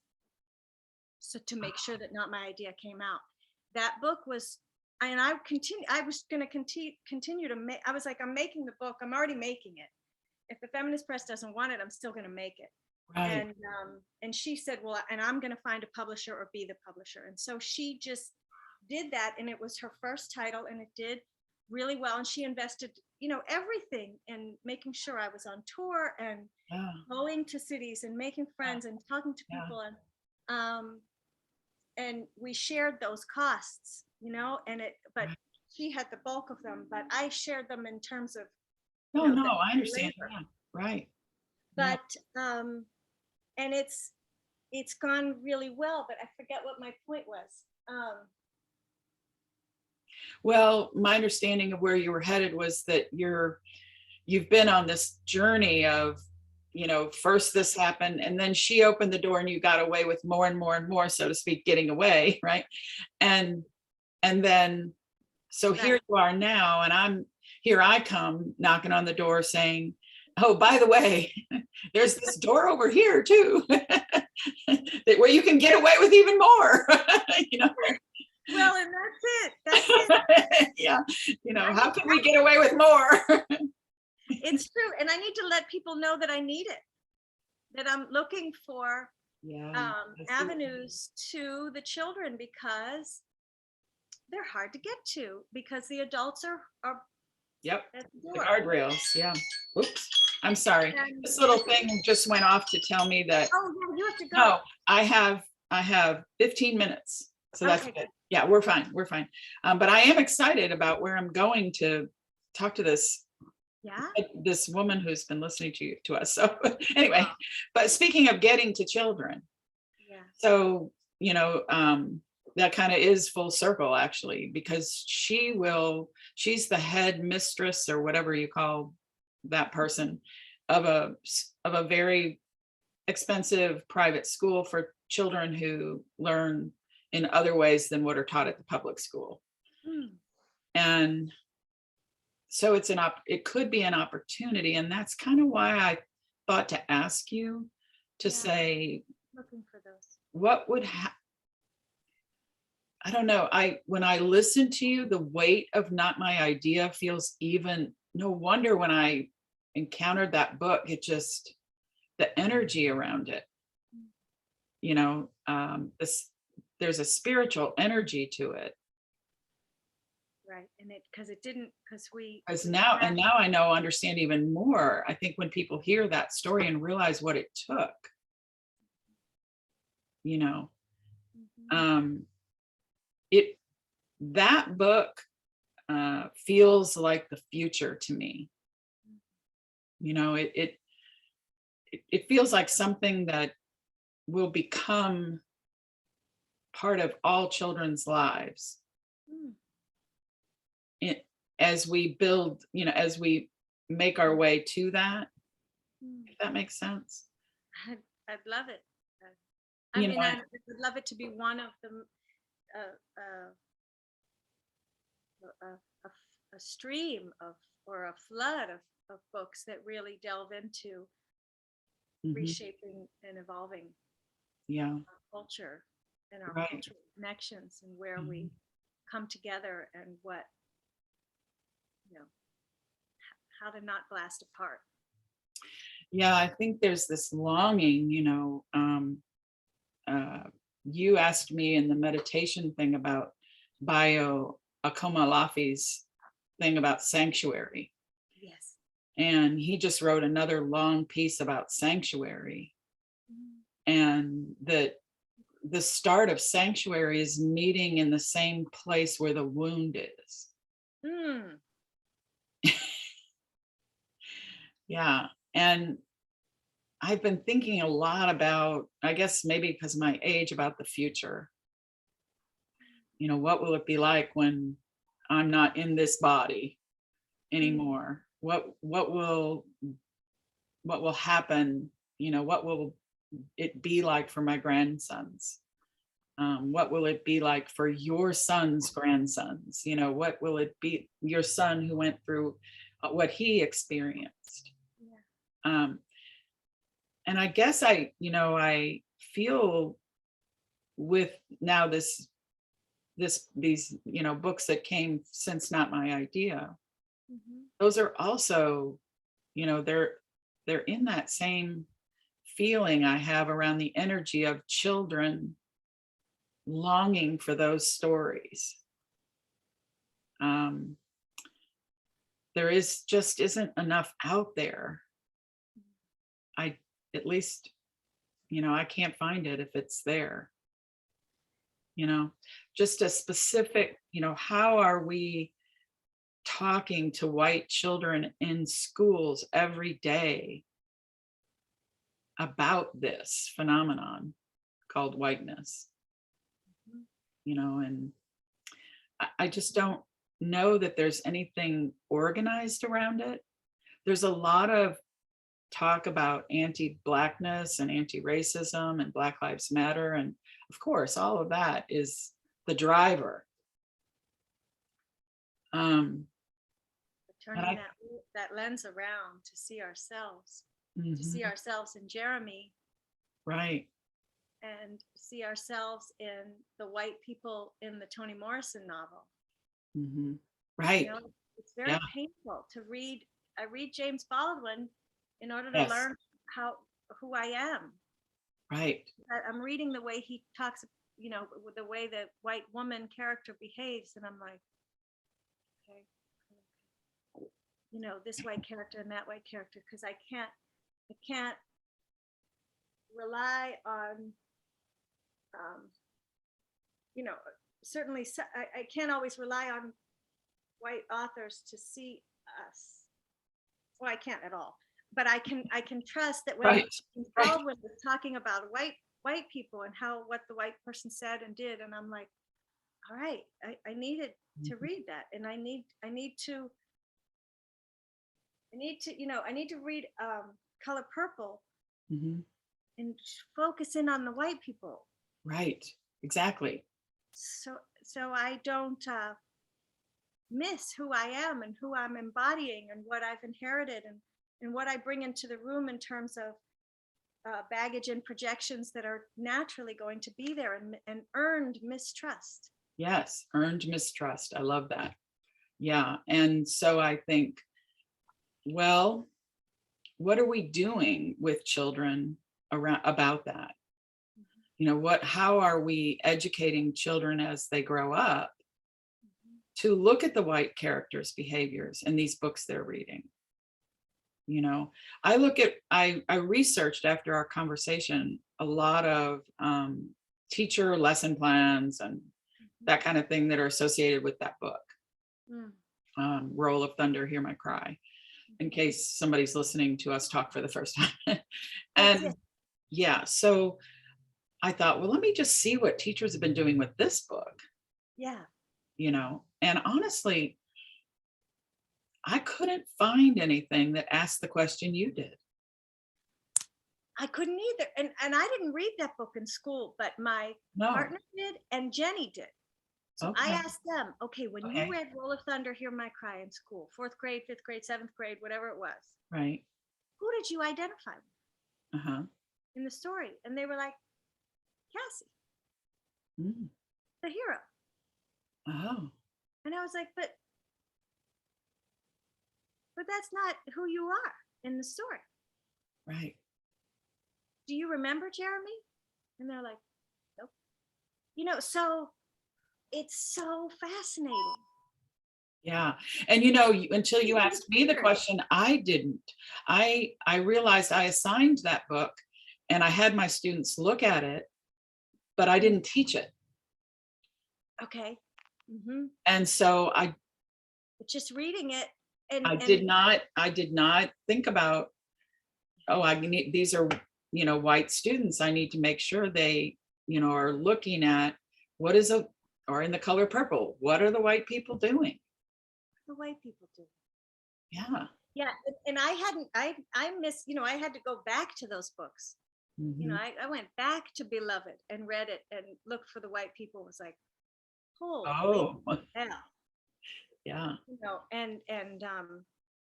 S1: So to make sure that Not My Idea came out. That book was, and I was going to continue to make, I was like, I'm making the book. I'm already making it. If the Feminist Press doesn't want it, I'm still going to make it.
S2: Right.
S1: And she said, well, and I'm going to find a publisher or be the publisher. And so she just did that. And it was her first title and it did really well. And she invested, everything in making sure I was on tour and going to cities and making friends and talking to people. And we shared those costs, but she had the bulk of them, but I shared them in terms of,
S2: No, I understand. Yeah. Right.
S1: But, and it's gone really well, but I forget what my point was.
S2: Well, my understanding of where you were headed was that you've been on this journey of, first this happened and then she opened the door and you got away with more and more and more, so to speak, getting away. Right. And then, so here you are now, and here I come knocking on the door saying, oh, by the way, there's this door over here too, where you can get away with even more.
S1: Well, and that's it.
S2: Yeah. How can we get away with more?
S1: It's true. And I need to let people know that I need it, that I'm looking for avenues to the children because they're hard to get to because the adults are
S2: Yep.
S1: at the
S2: The
S1: door.
S2: guardrails. Yeah. Oops. I'm sorry. This little thing just went off to tell me that.
S1: Oh, yeah, you have to go.
S2: No, I have 15 minutes. So that's good. Yeah, we're fine. We're fine. But I am excited about where I'm going to talk to this woman who's been listening to us. So anyway, but speaking of getting to children.
S1: Yeah.
S2: So, that kind of is full circle actually, because she's the head mistress or whatever you call that person of a very expensive private school for children who learn in other ways than what are taught at the public school. And so it could be an opportunity. And that's kind of why I thought to ask you to say,
S1: looking for those.
S2: what would I don't know. When I listen to you, the weight of Not My Idea feels even, no wonder when I encountered that book, it just, the energy around it, this, there's a spiritual energy to it.
S1: Right. And because it didn't, because
S2: Because
S1: we
S2: now,
S1: had,
S2: and now I know, understand even more. I think when people hear that story and realize what it took, you know,
S1: Mhm.
S2: um, it, that book feels like the future to me. It feels like something that will become part of all children's lives,
S1: Mm,
S2: it, as we build, as we make our way to that,
S1: mm.
S2: if that makes sense.
S1: I'd love it. I
S2: You know,
S1: mean, I
S2: and
S1: would love it to be one of the uh, uh, a, a, a stream of, or a flood of books that really delve into
S2: mhm,
S1: reshaping and evolving
S2: yeah,
S1: our culture and our
S2: right.
S1: cultural connections and where
S2: Mhm.
S1: we come together and what, you know, how to not blast apart.
S2: Yeah, I think there's this longing, uh, you asked me in the meditation thing about Bio Akomalafi's thing about sanctuary.
S1: Yes.
S2: And he just wrote another long piece about sanctuary,
S1: Mm.
S2: and that the start of sanctuary is meeting in the same place where the wound is.
S1: Mm.
S2: Yeah. And I've been thinking a lot about, I guess maybe because of my age, about the future. What will it be like when I'm not in this body
S1: Mm.
S2: anymore? What will happen? What will it be like for my grandsons? What will it be like for your son's grandsons? What will it be, your son who went through what he experienced?
S1: Yeah.
S2: Um, and I guess I feel with now these books that came since Not My Idea,
S1: Mm-hmm.
S2: those are also, they're in that same feeling I have around the energy of children longing for those stories. um, there is just isn't enough out there. I At least, I can't find it if it's there. Just a specific, how are we talking to white children in schools every day about this phenomenon called whiteness?
S1: Mm-hmm.
S2: And I just don't know that there's anything organized around it. There's a lot of talk about anti-blackness and anti-racism and Black Lives Matter, and of course all of that is the driver.
S1: But
S2: And
S1: turning that lens around to see
S2: mhm,
S1: ourselves in Jeremy
S2: right.
S1: and see ourselves in the white people in the Toni Morrison novel.
S2: Mhm,
S1: You
S2: right.
S1: know, it's very
S2: Yeah.
S1: painful to read. I read James Baldwin in order to
S2: Yes.
S1: learn how who I am.
S2: Right.
S1: I'm reading the way he talks, with the way the white woman character behaves, and I'm like, okay, this white character and that white character, because I can't rely on, um, you know, certainly I can't always rely on white authors to see us. Well, I can't at all, but I can trust that when
S2: Right. Right.
S1: Baldwin was talking about white people and how what the white person said and did, and I'm like, all right, I needed to
S2: Mhm,
S1: read that, and I need to read Color Purple
S2: mhm,
S1: and focus in on the white people,
S2: right. Exactly.
S1: so I don't miss who I am and who I'm embodying and what I've inherited and what I bring into the room in terms of baggage and projections that are naturally going to be there and earned mistrust.
S2: Yes, earned mistrust. I love that. Yeah. And so I think, well, what are we doing with children around about that?
S1: Mhm,
S2: How are we educating children as they grow up
S1: mhm.
S2: to look at the white characters' behaviors in these books they're reading? You know, I researched after our conversation a lot of teacher lesson plans and
S1: Mhm.
S2: that kind of thing that are associated with that book,
S1: Mm,
S2: Roll of Thunder, Hear My Cry, in
S1: mhm.
S2: case somebody's listening to us talk for the first time.
S1: That's it.
S2: And yeah, so I thought, well, let me just see what teachers have been doing with this book,
S1: Yeah.
S2: and honestly, I couldn't find anything that asked the question you did.
S1: I couldn't either. And I didn't read that book in school, but my
S2: No.
S1: partner did and Jenny did. So I
S2: Okay.
S1: asked them, okay, when you
S2: Okay.
S1: read Roll of Thunder, Hear My Cry in school, fourth grade, fifth grade, seventh grade, whatever it was,
S2: Right.
S1: who did you identify with
S2: Uh-huh.
S1: in the story? And they were like, Cassie,
S2: Mm.
S1: the hero.
S2: Oh,
S1: And I was like, but that's not who you are in the story.
S2: right.
S1: Do you remember Jeremy? And they're like, nope. So it's so fascinating.
S2: Yeah. And until you
S1: Even the
S2: asked me the
S1: fears.
S2: question, I didn't. I realized I assigned that book and I had my students look at it, but I
S1: Mm,
S2: didn't teach it.
S1: okay. Hmm.
S2: And so
S1: But just reading it and
S2: I did not think about, oh, I need these are, white students. I need to make sure they, are looking at what is a or in the color purple, what are the white people doing?
S1: the white people do.
S2: Yeah.
S1: Yeah, and I hadn't. I miss. I had to go back to those books.
S2: Hmm.
S1: I went back to Beloved and read it and looked for the white people. Was like, holy
S2: Oh,
S1: hell,
S2: yeah.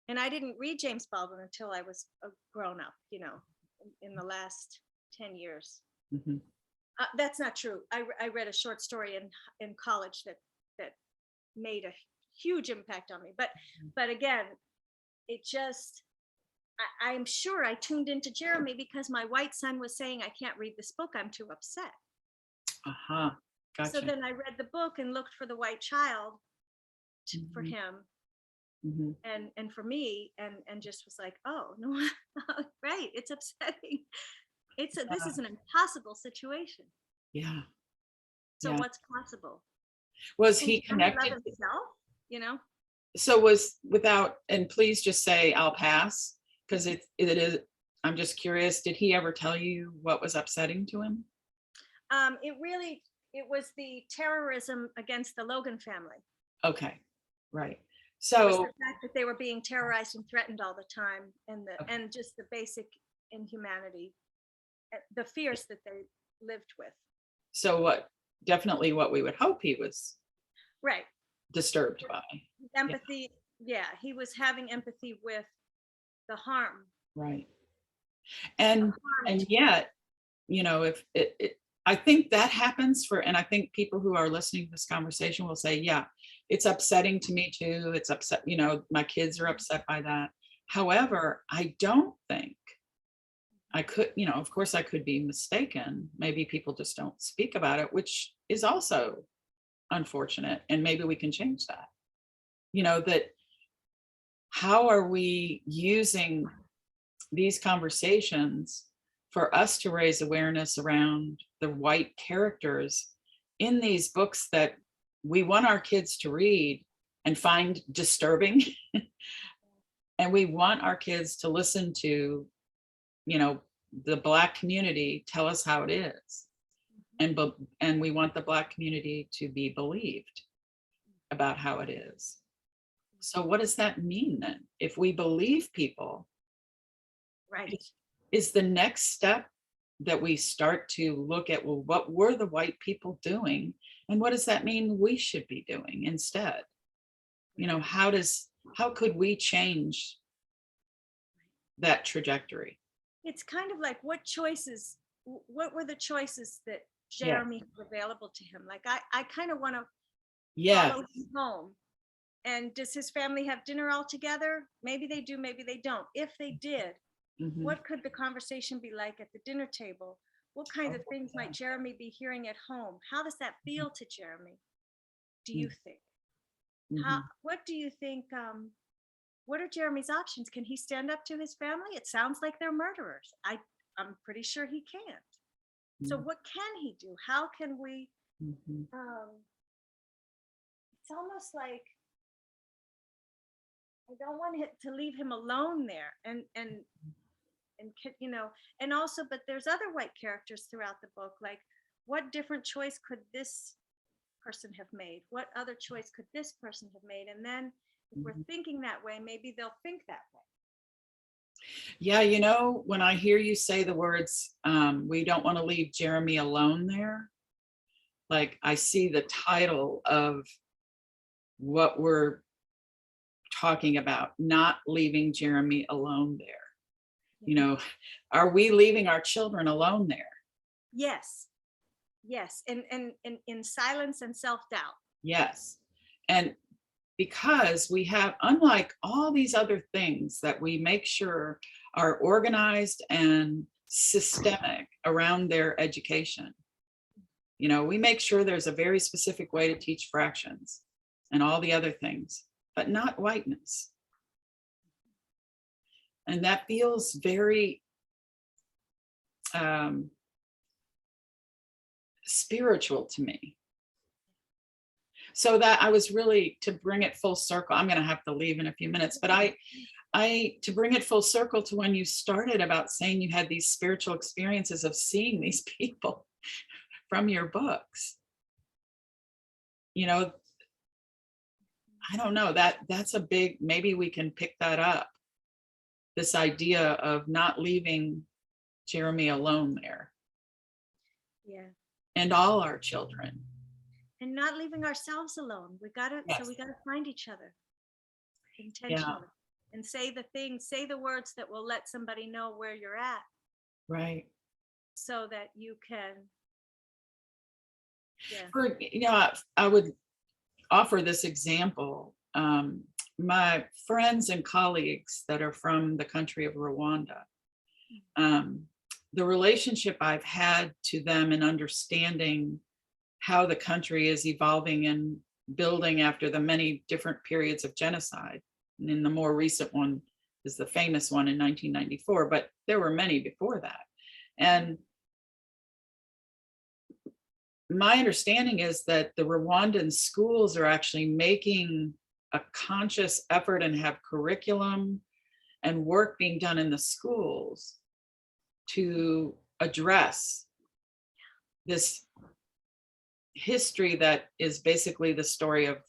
S1: and I didn't read James Baldwin until I was a grown up. In the last 10 years.
S2: Hmm.
S1: That's not true. I read a short story in college that made a huge impact on me. But again, it just I'm sure I tuned into Jeremy because my white son was saying I can't read this book. I'm too upset.
S2: Uh-huh.
S1: So
S2: Gotcha.
S1: then I read the book and looked for the white child for
S2: Hmm.
S1: him
S2: Hmm.
S1: and for me and just was like, oh no, right. It's upsetting. This is an impossible situation.
S2: Yeah.
S1: So
S2: Yeah.
S1: what's possible?
S2: Was
S1: Can
S2: he
S1: Jeremy love
S2: connected?
S1: himself? You know?
S2: So was without, and please just say I'll pass, because it is, I'm just curious, did he ever tell you what was upsetting to him?
S1: It was the terrorism against the Logan family.
S2: Okay. Right.
S1: It was the
S2: So,
S1: fact that they were being terrorized and threatened all the time,
S2: okay.
S1: and just the basic inhumanity, the fears that they lived with.
S2: So definitely what we would hope he was
S1: Right.
S2: disturbed by. Yeah.
S1: Empathy. Yeah, he was having empathy with the harm.
S2: Right.
S1: The
S2: And
S1: harm
S2: and
S1: to
S2: yet, if I think that happens and I think people who are listening to this conversation will say, yeah, it's upsetting to me too. It's upset, my kids are upset by that. However, I don't think I could, of course I could be mistaken. Maybe people just don't speak about it, which is also unfortunate. And maybe we can change that. That how are we using these conversations for us to raise awareness around the white characters in these books that we want our kids to read and find disturbing. And we want our kids to listen to, you know, the Black community tell us how it is. And we want the Black community to be believed about how it is. So what does that mean then? If we believe people,
S1: right.
S2: is the next step that we start to look at, well, what were the white people doing? And what does that mean we should be doing instead? How could we change that trajectory?
S1: It's kind of like what were the choices that
S2: Yeah.
S1: Jeremy had available to him? Like I kind of want to
S2: Yes.
S1: follow him home. And does his family have dinner all together? Maybe they do, maybe they don't. If they did,
S2: Mhm.
S1: what could the conversation be like at the dinner table? What kinds of things might Jeremy be hearing at home? How does that feel to Jeremy? Do you think?
S2: Mhm.
S1: What do you think? What are Jeremy's options? Can he stand up to his family? It sounds like they're murderers. I'm pretty sure he can't. So what can he do? How can we?
S2: Mhm.
S1: It's almost like I don't want to leave him alone there, and you know, and also, but there's other white characters throughout the book. Like, what different choice could this person have made? What other choice could this person have made? And then, if we're thinking that way, maybe they'll think that way.
S2: Yeah, when I hear you say the words, we don't want to leave Jeremy alone there, like I see the title of what we're talking about, not leaving Jeremy alone there. Are we leaving our children alone there?
S1: Yes, yes, and in silence and self-doubt.
S2: Yes. And because we have, unlike all these other things that we make sure are organized and systemic around their education, we make sure there's a very specific way to teach fractions and all the other things, but not whiteness. And that feels very spiritual to me. So that I was really, to bring it full circle, I'm going to have to leave in a few minutes, but to bring it full circle to when you started about saying you had these spiritual experiences of seeing these people from your books, I don't know, that's a big, maybe we can pick that up, this idea of not leaving Jeremy alone there.
S1: Yeah.
S2: And all our children.
S1: And not leaving ourselves alone. We gotta find each other intentionally. Yeah. And say the words that will let somebody know where you're at.
S2: Right.
S1: So that you can.
S2: Yeah. I would offer this example. My friends and colleagues that are from the country of Rwanda, the relationship I've had to them in understanding how the country is evolving and building after the many different periods of genocide. And in the more recent one is the famous one in 1994, but there were many before that. And my understanding is that the Rwandan schools are actually making a conscious effort and have curriculum and work being done in the schools to address this history that is basically the story of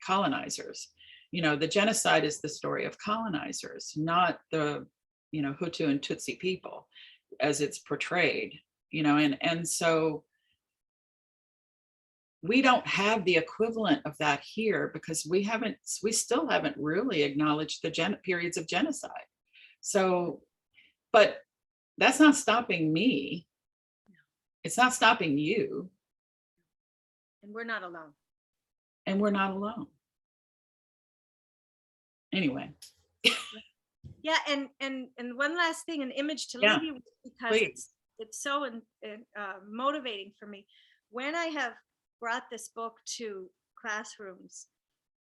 S2: colonizers. The genocide is the story of colonizers, not the, Hutu and Tutsi people as it's portrayed, and so we don't have the equivalent of that here because we still haven't really acknowledged the periods of genocide. So, but that's not stopping me. It's not stopping you.
S1: And we're not alone.
S2: And we're not alone. Anyway.
S1: Yeah, and one last thing, an image to leave you with, because it's so motivating for me. When I have brought this book to classrooms,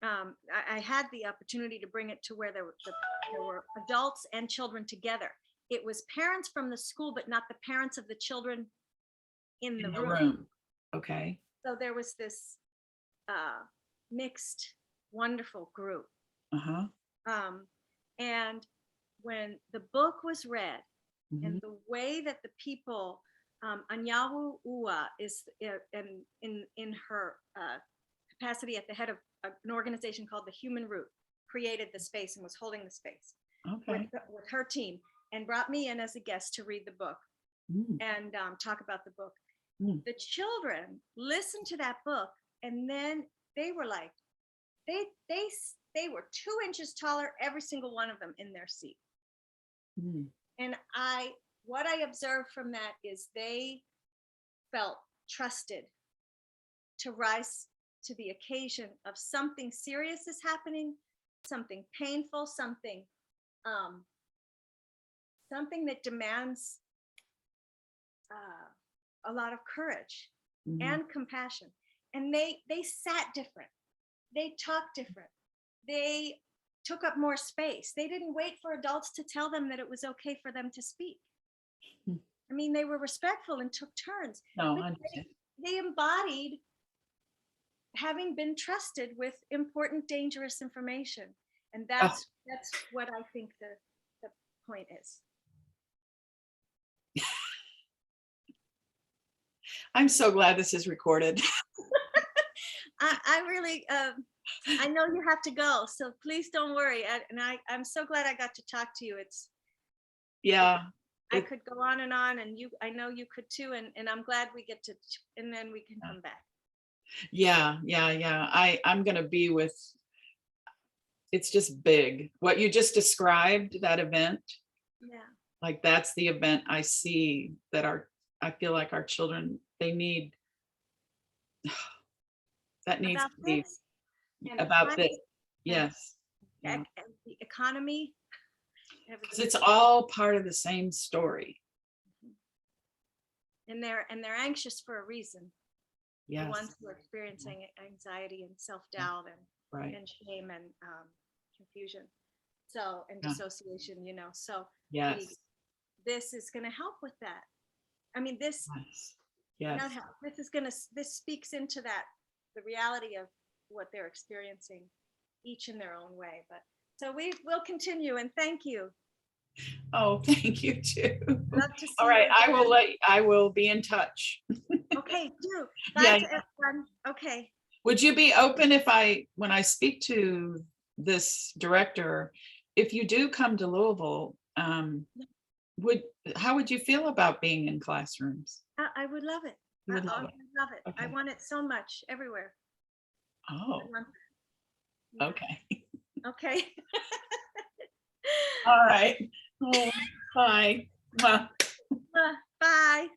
S1: I had the opportunity to bring it to where there were adults and children together. It was parents from the school, but not the parents of the children in the room.
S2: Okay.
S1: So there was this mixed, wonderful group. And when the book was read, and the way that the people, Anyawu Ua is in her capacity at the head of an organization called the Human Root, created the space and was holding the space with her team, and brought me in as a guest to read the book and talk about the book. The children listened to that book, and then they were like, they were 2 inches taller, every single one of them in their seat. And what I observed from that is they felt trusted to rise to the occasion of something serious is happening, something painful, um, something that demands a lot of courage and compassion. And they sat different. They talked different. They took up more space. They didn't wait for adults to tell them that it was okay for them to speak. I mean, they were respectful and took turns.
S2: No,
S1: But
S2: I understand.
S1: they embodied having been trusted with important, dangerous information. And
S2: Oh,
S1: that's what I think the point is.
S2: I'm so glad this is recorded.
S1: I really, I know you have to go, so please don't worry. I'm so glad I got to talk to you.
S2: Yeah.
S1: I could go on, and I know you could too. And I'm glad we get to, and then we can come back.
S2: Yeah. I'm going to be with, it's just big. What you just described, that event,
S1: Yeah.
S2: like that's the event I see that I feel like our children, they need, that needs
S1: About
S2: to be
S1: this and
S2: about this.
S1: climate and
S2: Yes. Yeah.
S1: the economy,
S2: 'Cause
S1: everything.
S2: it's all part of the same story.
S1: And they're anxious for a reason. The
S2: Yes.
S1: ones who are experiencing anxiety and self-doubt
S2: Right.
S1: and shame and confusion, so, and
S2: Yeah.
S1: dissociation, so
S2: Yes.
S1: this is going to help with that. I mean, this
S2: Yes. Yes.
S1: not help, this speaks into that, the reality of what they're experiencing, each in their own way. But so we will continue, and thank you.
S2: Oh, thank you too.
S1: Love to see
S2: All
S1: you
S2: right.
S1: again.
S2: I will be in touch.
S1: Okay, do. Bye
S2: Yeah.
S1: to everyone. Okay.
S2: Would you be open if when I speak to this director, if you do come to Louisville, how would you feel about being in classrooms?
S1: I would love it.
S2: You would
S1: I
S2: love it.
S1: would love it. I
S2: Okay.
S1: want it so much everywhere.
S2: Oh,
S1: Yeah.
S2: okay.
S1: Okay.
S2: All right. Oh, bye. Well,
S1: Bye.